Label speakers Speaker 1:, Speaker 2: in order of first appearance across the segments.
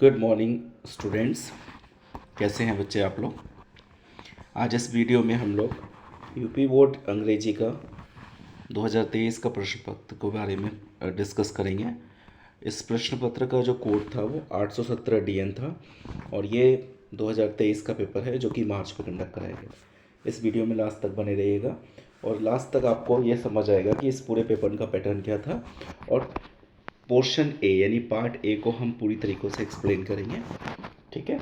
Speaker 1: Good morning students. कैसे हैं बच्चे आप लोग। आज इस वीडियो में हम लोग यूपी बोर्ड अंग्रेजी का 2023 का प्रश्न पत्र के बारे में डिस्कस करेंगे। इस प्रश्न पत्र का जो कोड था वो 817 DN था और ये 2023 का पेपर है जो कि मार्च में कंडक्ट कराया गया। इस वीडियो में लास्ट तक बने रहिएगा और लास्ट तक आपको ये समझ आएगा कि इस पूरे पेपर का पैटर्न क्या था और पोर्शन ए यानी पार्ट ए को हम पूरी तरीक़ों से एक्सप्लेन करेंगे। ठीक है,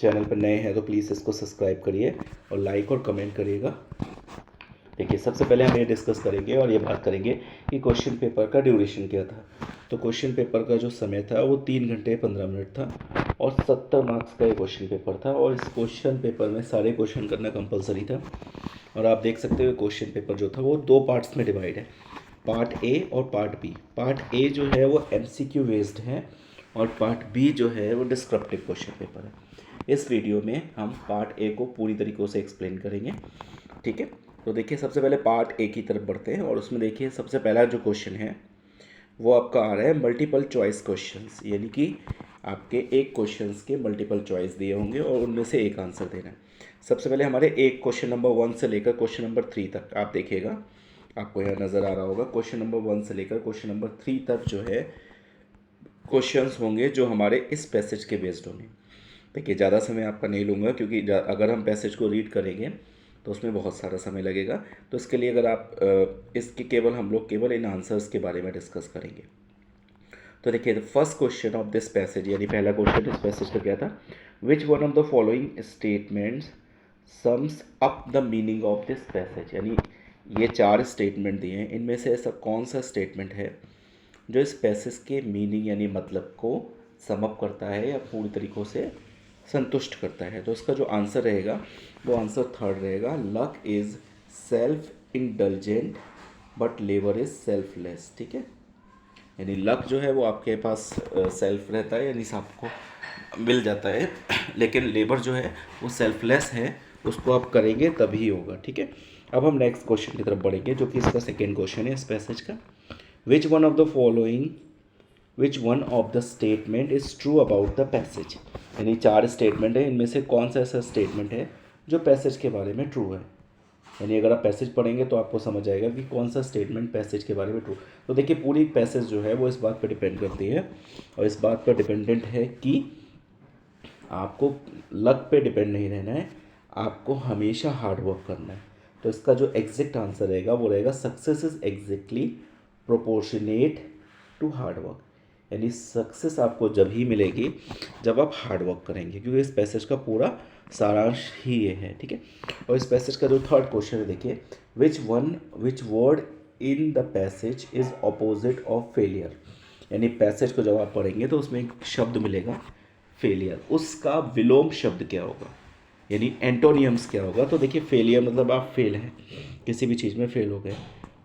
Speaker 1: चैनल पर नए हैं तो प्लीज़ इसको सब्सक्राइब करिए और लाइक और कमेंट करिएगा। देखिए, सबसे पहले हम ये डिस्कस करेंगे और ये बात करेंगे कि क्वेश्चन पेपर का ड्यूरेशन क्या था। तो क्वेश्चन पेपर का जो समय था वो 3 घंटे 15 मिनट था और 70 मार्क्स का ये क्वेश्चन पेपर था और इस क्वेश्चन पेपर में सारे क्वेश्चन करना कंपलसरी था। और आप देख सकते हो क्वेश्चन पेपर जो था वो 2 पार्ट्स में डिवाइड है, पार्ट ए और पार्ट बी। पार्ट ए जो है वो MCQ बेस्ड है और पार्ट बी जो है वो डिस्क्रिप्टिव क्वेश्चन पेपर है। इस वीडियो में हम पार्ट ए को पूरी तरीक़ों से एक्सप्लेन करेंगे। ठीक है, तो देखिए सबसे पहले पार्ट ए की तरफ बढ़ते हैं और उसमें देखिए सबसे पहला जो क्वेश्चन है वो आपका आ रहा है मल्टीपल चॉइस क्वेश्चंस, यानी कि आपके एक क्वेश्चंस के मल्टीपल चॉइस दिए होंगे और उनमें से एक आंसर देना है। सबसे पहले हमारे एक क्वेश्चन नंबर 1 से लेकर क्वेश्चन नंबर 3 तक आप देखिएगा, आपको यहाँ नज़र आ रहा होगा। क्वेश्चन नंबर 1 से लेकर क्वेश्चन नंबर 3 तक जो है क्वेश्चंस होंगे जो हमारे इस पैसेज के बेस्ड होंगे। देखिए, ज़्यादा समय आपका नहीं लूँगा क्योंकि अगर हम पैसेज को रीड करेंगे तो उसमें बहुत सारा समय लगेगा। तो इसके लिए अगर आप इसके हम लोग केवल इन आंसर्स के बारे में डिस्कस करेंगे। तो देखिए, the first question of this passage यानी पहला क्वेश्चन इस पैसेज का क्या था, which one of the following statements sums up the meaning of this passage. यानी ये 4 स्टेटमेंट दिए हैं, इनमें से ऐसा कौन सा स्टेटमेंट है जो इस पैसेज के मीनिंग यानी मतलब को सम अप करता है या पूरी तरीक़ों से संतुष्ट करता है। तो इसका जो आंसर रहेगा वो आंसर थर्ड रहेगा, luck is self indulgent but labour is selfless. ठीक है, यानी लक जो है वो आपके पास सेल्फ रहता है यानी आपको मिल जाता है, लेकिन लेबर जो है वो सेल्फलेस है, उसको आप करेंगे तभी होगा। ठीक है, अब हम नेक्स्ट क्वेश्चन की तरफ बढ़ेंगे जो कि इसका सेकेंड क्वेश्चन है इस पैसेज का, which one of the following which one of the statement is true about the passage. यानी 4 स्टेटमेंट है, इनमें से कौन सा ऐसा स्टेटमेंट है जो पैसेज के बारे में ट्रू है। यानी अगर आप पैसेज पढ़ेंगे तो आपको समझ आएगा कि कौन सा स्टेटमेंट पैसेज के बारे में ट्रू। तो देखिए, पूरी पैसेज जो है वो इस बात पर डिपेंड करती है और इस बात पर डिपेंडेंट है कि आपको लक पे डिपेंड नहीं रहना है, आपको हमेशा हार्ड वर्क करना है। तो इसका जो एग्जैक्ट आंसर रहेगा वो रहेगा, success is exactly proportionate to hard work. यानी सक्सेस आपको जब ही मिलेगी जब आप हार्ड वर्क करेंगे, क्योंकि इस पैसेज का पूरा सारांश ही ये है। ठीक है, और इस पैसेज का जो थर्ड क्वेश्चन है देखिए, which word in the passage is opposite of failure. यानी पैसेज को जब आप पढ़ेंगे तो उसमें एक शब्द मिलेगा फेलियर, उसका विलोम शब्द क्या होगा, यानी एंटोनियम्स क्या होगा। तो देखिए, फेलियर मतलब आप फेल हैं, किसी भी चीज़ में फेल हो गए,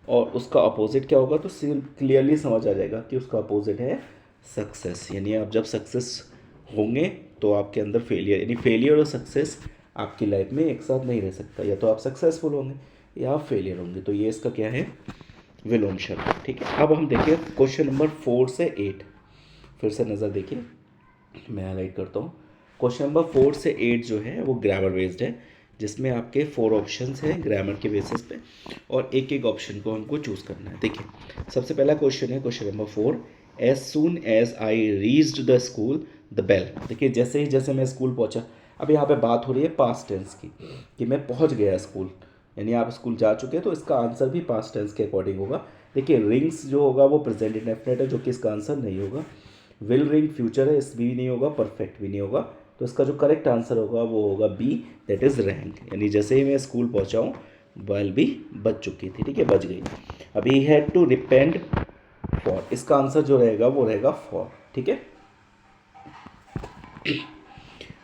Speaker 1: और उसका अपोजिट क्या होगा तो क्लियरली समझ आ जाएगा कि उसका अपोजिट है सक्सेस। यानी आप जब सक्सेस होंगे तो आपके अंदर फेलियर, यानी फेलियर और सक्सेस आपकी लाइफ में एक साथ नहीं रह सकता, या तो आप सक्सेसफुल होंगे या आप फेलियर होंगे। तो ये इसका क्या है, विलोम शब्द। ठीक है, अब हम देखिए क्वेश्चन नंबर 4 से 8, फिर से नज़र देखिए, मैं हाईलाइट करता हूँ। क्वेश्चन नंबर 4 से 8 जो है वो ग्रामर बेस्ड है, जिसमें आपके 4 ऑप्शंस हैं ग्रामर के बेसिस पे और एक एक ऑप्शन को हमको चूज़ करना है। देखिए, सबसे पहला क्वेश्चन है question number 4, as soon as I reached the school the bell. देखिए, जैसे मैं स्कूल पहुंचा, अब यहाँ पे बात हो रही है पास्ट टेंस की कि मैं पहुंच गया स्कूल, यानी आप स्कूल जा चुके हैं, तो इसका आंसर भी पास्ट टेंस के अकॉर्डिंग होगा। देखिए, रिंग्स जो होगा वो प्रेजेंट इंडेफिनिट है, जो कि इसका आंसर नहीं होगा। विल रिंग फ्यूचर है, इस भी नहीं होगा, परफेक्ट भी नहीं होगा। तो इसका जो करेक्ट आंसर होगा वो होगा बी, दैट इज़ रैंक। यानी जैसे ही मैं स्कूल पहुंचा हूँ बैल भी बज चुकी थी। ठीक है, बज गई। अभी हैड टू रिपेंड फॉर, इसका आंसर जो रहेगा वो रहेगा फॉर। ठीक है,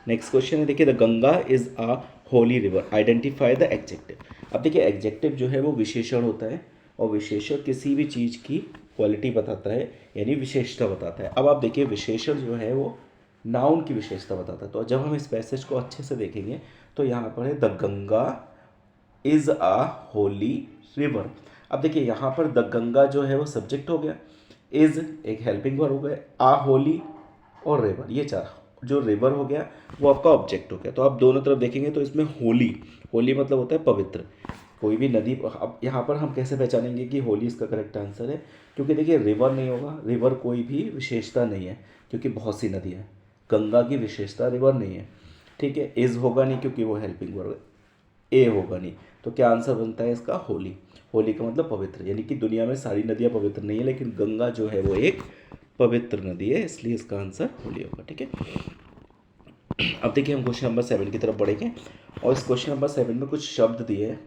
Speaker 1: नेक्स्ट क्वेश्चन है देखिए, the Ganga is a Holi river, identify the adjective. अब देखिए, एडजेक्टिव जो है वो विशेषण होता है और विशेषण किसी भी चीज़ की क्वालिटी बताता है, यानी विशेषता बताता है। अब आप देखिए, विशेषण जो है वो नाउन की विशेषता बताता है। तो जब हम इस पैसेज को अच्छे से देखेंगे तो यहाँ पर है the Ganga is a Holi river. अब देखिए, यहाँ पर द गंगा जो है वो सब्जेक्ट हो गया, इज़ एक हेल्पिंग वर्ब हो गया, आ होली और रिवर, ये चार। जो रिवर हो गया वो आपका ऑब्जेक्ट हो गया। तो आप दोनों तरफ देखेंगे तो इसमें होली, होली मतलब होता है पवित्र। कोई भी नदी, अब यहाँ पर हम कैसे पहचानेंगे कि होली इसका करेक्ट आंसर है? क्योंकि देखिए रिवर नहीं होगा, रिवर कोई भी विशेषता नहीं है क्योंकि बहुत सी नदियाँ हैं। गंगा की विशेषता रिवर नहीं है, ठीक है। इज़ होगा नहीं क्योंकि वो हेल्पिंग वर्ब है। ए होगा नहीं, तो क्या आंसर बनता है इसका? होली। होली का मतलब पवित्र, यानी कि दुनिया में सारी नदियाँ पवित्र नहीं है लेकिन गंगा जो है वो एक पवित्र नदी है, इसलिए इसका आंसर होली होगा, ठीक है। अब देखिए हम क्वेश्चन नंबर 7 की तरफ बढ़ेंगे और इस क्वेश्चन नंबर 7 में कुछ शब्द दिए हैं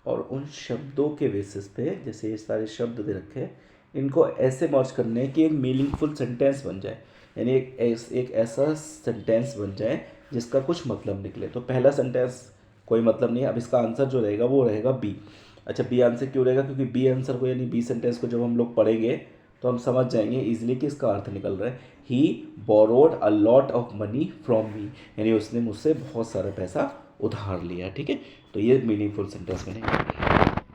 Speaker 1: और उन शब्दों के बेसिस पे, जैसे ये सारे शब्द दे रखे हैं, इनको ऐसे मर्ज करने हैं कि एक मीनिंगफुल सेंटेंस बन जाए, यानी एक ऐसा सेंटेंस बन जाए जिसका कुछ मतलब निकले। तो पहला सेंटेंस कोई मतलब नहीं है, अब इसका आंसर जो रहेगा वो रहेगा बी। अच्छा, बी आंसर क्यों रहेगा? क्योंकि बी आंसर को यानी बी सेंटेंस को जब हम लोग पढ़ेंगे तो हम समझ जाएंगे इजीली कि इसका अर्थ निकल रहा है he borrowed a lot of money from me, यानी उसने मुझसे बहुत सारा पैसा उधार लिया, ठीक है। तो ये मीनिंगफुल सेंटेंस बनेगा।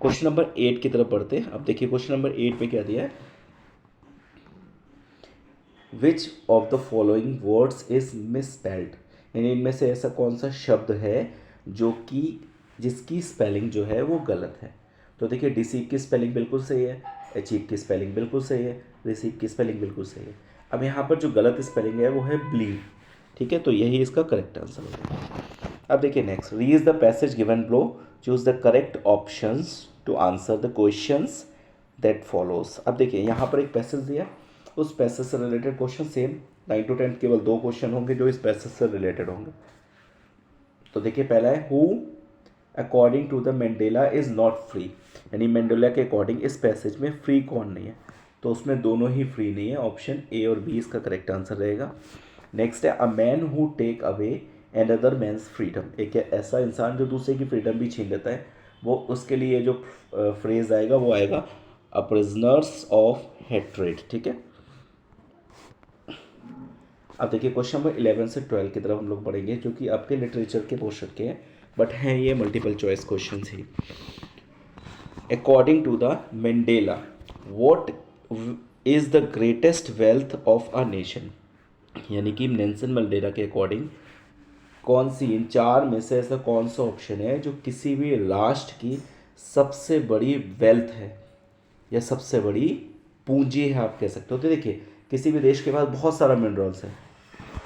Speaker 1: क्वेश्चन नंबर 8 की तरफ बढ़ते हैं। अब देखिए क्वेश्चन नंबर 8 में क्या दिया है, विच of the following words is misspelled, यानी इनमें से ऐसा कौन सा शब्द है जो कि जिसकी स्पेलिंग जो है वो गलत है। तो देखिए डिसीव की स्पेलिंग बिल्कुल सही है, अचीव की स्पेलिंग बिल्कुल सही है, रिसीव की स्पेलिंग बिल्कुल सही है। अब यहाँ पर जो गलत स्पेलिंग है वो है ब्लीड, ठीक है। तो यही इसका करेक्ट आंसर होगा। अब देखिए next, read the passage given below, choose the correct options to answer the questions that follows. अब देखिए यहाँ पर एक पैसेज दिया, उस पैसेज से रिलेटेड क्वेश्चन सेम 9 to 10 केवल 2 क्वेश्चन होंगे जो इस पैसेज से रिलेटेड होंगे। तो देखिए पहला है who according to the Mandela is not free, यानी मंडेला के अकॉर्डिंग इस पैसेज में फ्री कौन नहीं है। तो उसमें दोनों ही फ्री नहीं है, ऑप्शन ए और बी इसका करेक्ट आंसर रहेगा। नेक्स्ट है a man who take away and other man's freedom, एक ऐसा इंसान जो दूसरे की फ्रीडम भी छीन लेता है, वो उसके लिए जो फ्रेज आएगा वो आएगा अ प्रिजनर्स ऑफ हेट्रेड, ठीक है। अब देखिए क्वेश्चन नंबर 11 से 12 की तरफ हम लोग बढ़ेंगे जो कि आपके लिटरेचर के पोर्शन के हैं, बट हैं ये मल्टीपल चॉइस क्वेश्चन ही। According to the Mandela what is the greatest wealth of a nation, यानी कि नेल्सन मंडेला के अकॉर्डिंग कौन सी इन चार में से ऐसा कौन सा ऑप्शन है जो किसी भी राष्ट्र की सबसे बड़ी वेल्थ है या सबसे बड़ी पूंजी है आप कह सकते हो। तो देखिए किसी भी देश के पास बहुत सारा मिनरल्स है,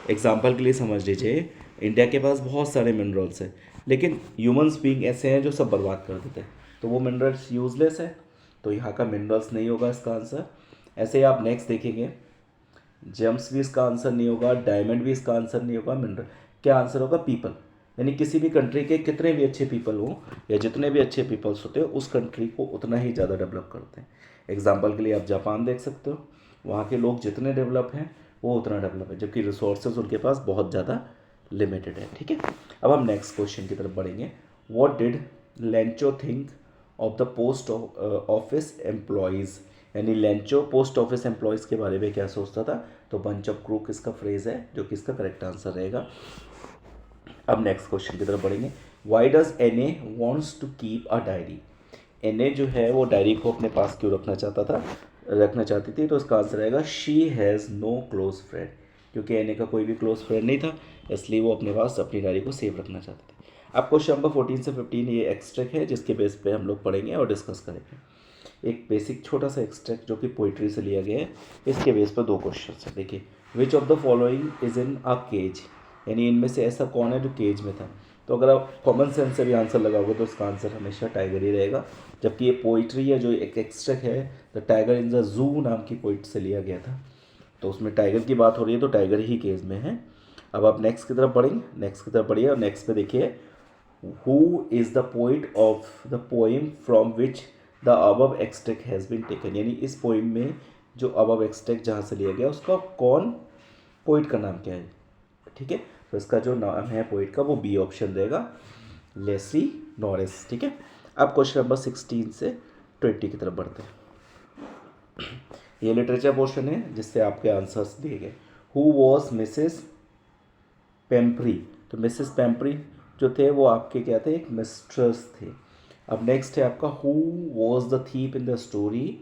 Speaker 1: एग्जाम्पल के लिए समझ लीजिए इंडिया के पास बहुत सारे मिनरल्स हैं, लेकिन ह्यूमंस बीइंग ऐसे हैं जो सब बर्बाद कर देते हैं, तो वो मिनरल्स यूजलेस है, तो यहाँ का मिनरल्स नहीं होगा इसका आंसर। ऐसे ही आप नेक्स्ट देखेंगे जेम्स भी इसका आंसर नहीं होगा, डायमंड भी इसका आंसर नहीं होगा, मिनरल क्या आंसर होगा? पीपल, यानी किसी भी कंट्री के कितने भी अच्छे पीपल हों या जितने भी अच्छे पीपल्स होते हैं उस कंट्री को उतना ही ज़्यादा डेवलप करते हैं। एग्जाम्पल के लिए आप जापान देख सकते हो, वहाँ के लोग जितने डेवलप हैं वो उतना डेवलप है, जबकि रिसोर्सेज उनके पास बहुत ज़्यादा लिमिटेड है, ठीक है। अब हम नेक्स्ट क्वेश्चन की तरफ बढ़ेंगे। What did Lencho think of the post office employees, यानी लेंचो पोस्ट ऑफिस एम्प्लॉयज़ के बारे में क्या सोचता था? तो बंच ऑफ क्रूक इसका फ्रेज है जो कि इसका करेक्ट आंसर रहेगा। अब नेक्स्ट क्वेश्चन की तरफ बढ़ेंगे। Why does N A wants to keep a diary, N A जो है वो डायरी को अपने पास क्यों रखना चाहती थी? तो इसका आंसर रहेगा she has no close friend, क्योंकि एन ए का कोई भी क्लोज फ्रेंड नहीं था इसलिए वो अपने पास अपनी डायरी को सेव रखना चाहते थे। अब क्वेश्चन नंबर 14 से 15 ये एक्सट्रैक्ट है जिसके बेस पे हम लोग पढ़ेंगे और डिस्कस करेंगे। एक बेसिक छोटा सा एक्सट्रैक्ट जो कि पोइट्री से लिया गया है, इसके बेस पर 2 क्वेश्चन है। देखिए which of the following is in a cage, यानी इनमें से ऐसा कौन है जो केज में था। तो अगर आप कॉमन सेंस से भी आंसर लगाओगे तो इसका आंसर हमेशा टाइगर ही रहेगा, जबकि ये पोइट्री है जो एक एक्सट्रैक्ट है the tiger in the zoo नाम की पोइट से लिया गया था, तो उसमें टाइगर की बात हो रही है तो टाइगर ही केज में है। अब आप नेक्स्ट की तरफ बढ़ेंगे, नेक्स्ट की तरफ बढ़िए और नेक्स्ट पे देखिए who is the poet of the poem from which the above extract has been taken, यानी इस पोइम में जो अबव एक्सट्रैक्ट जहाँ से लिया गया उसका कौन पोइट का नाम क्या है, ठीक है। तो इसका जो नाम है पोइट का वो बी ऑप्शन रहेगा, लेस्ली नॉरिस, ठीक है। अब क्वेश्चन नंबर 16 से 20 की तरफ बढ़ते हैं। ये लिटरेचर पोर्शन है जिससे आपके आंसर्स दिए गए। हु वॉज मिसेस पेम्प्री, तो मिसेस पेम्प्री जो थे वो आपके क्या थे? एक मिस्ट्रेस थे। अब नेक्स्ट है आपका who was the thief in the story,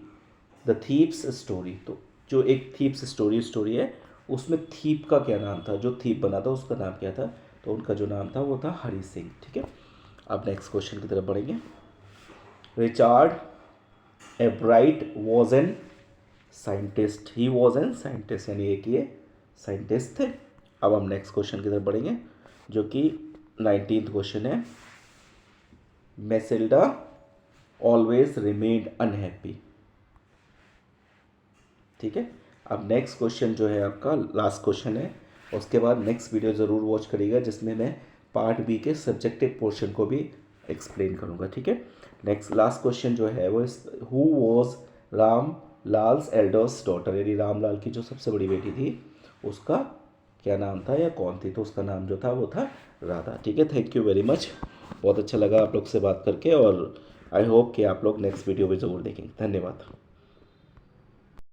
Speaker 1: the thieves story, तो जो एक थीप्स स्टोरी है उसमें थीप का क्या नाम था, जो थीप बना था उसका नाम क्या था, तो उनका जो नाम था वो था हरि सिंह। ठीक है, अब नेक्स्ट क्वेश्चन की तरफ बढ़ेंगे। Richard एब्राइट was an scientist, he was an scientist, यानी एक ये साइंटिस्ट थे। अब हम नेक्स्ट क्वेश्चन की तरफ बढ़ेंगे जो कि 19th क्वेश्चन है। मेसिल्डा ऑलवेज रिमेन्ड अनहैप्पी। ठीक है, अब नेक्स्ट क्वेश्चन जो है आपका लास्ट क्वेश्चन है, उसके बाद नेक्स्ट वीडियो ज़रूर वॉच करिएगा जिसमें मैं पार्ट बी के सब्जेक्टिव पोर्शन को भी एक्सप्लेन करूँगा। ठीक है, नेक्स्ट लास्ट क्वेश्चन जो है वो who was Ram Lals elders daughter, यानी रामलाल की जो सबसे बड़ी बेटी थी उसका क्या नाम था या कौन थी, तो उसका नाम जो था वो था राधा। ठीक है, थैंक यू वेरी मच, बहुत अच्छा लगा आप लोग से बात करके और आई होप कि आप लोग नेक्स्ट वीडियो भी ज़रूर देखेंगे। धन्यवाद।